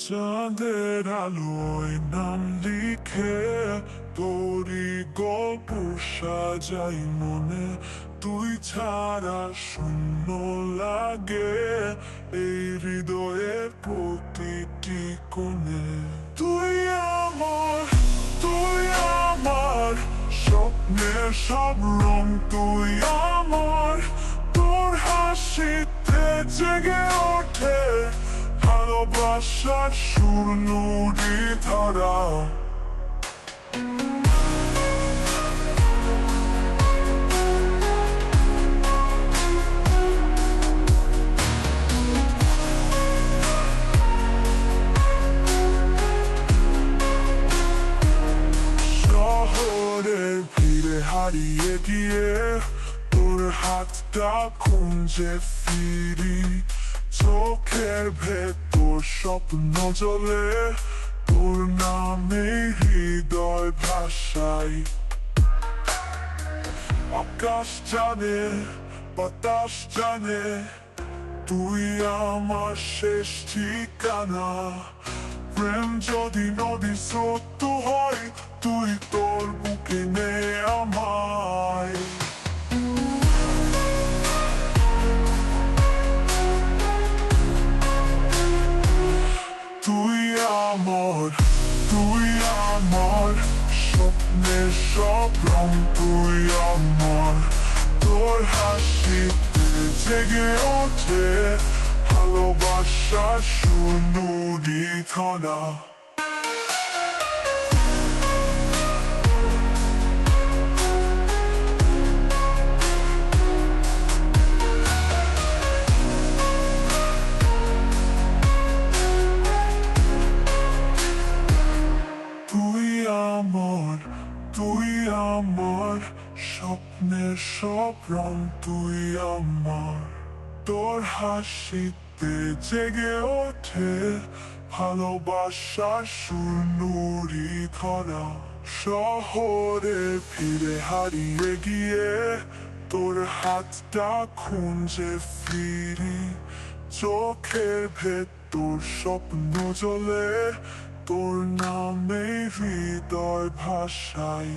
চাঁদের আলোয় নাম লিখে তোরই গল্প সাজাই মনে। তুই ছাড়া শূন্য লাগে এই হৃদয়ের প্রতিটি কোণে। তুই আমার স্বপ্নের সব রং। তুই আমার, তোর হাসিতে জেগে ওঠে ভালোবাসার সুর নুড়ি ধরা। শহরের ভিড়ে হারিয়ে গিয়ে তোর হাতটা খুঁজে ফিরি। চোখের ভেতর স্বপ্ন জ্বলে তোর নামে হৃদয় ভাষাই। আকাশ জানে, বাতাস জানে, তুই আমার শেষ ঠিকানা। প্রেম যদি নদীর স্রোত হয়, তুই তোর বুকে নে আমায়। তুই আমার স্বপ্নের সব রং। তুই আমার, তোর হাসিতে জেগে ওঠে ভালোবাসার সুর নুড়ি ধরা। তুই আমার স্বপ্নের সব রং। তুই আমার, তোর হাসিতে জেগে ওঠে ভালোবাসার সুর নুড়ি ধরা। শহরে ফিরে হারিয়ে গিয়ে তোর হাতটা খুঁজে ফিরি। চোখের ভেতর স্বপ্ন জ্বলে তোর নামে হৃদয় ভাষাই।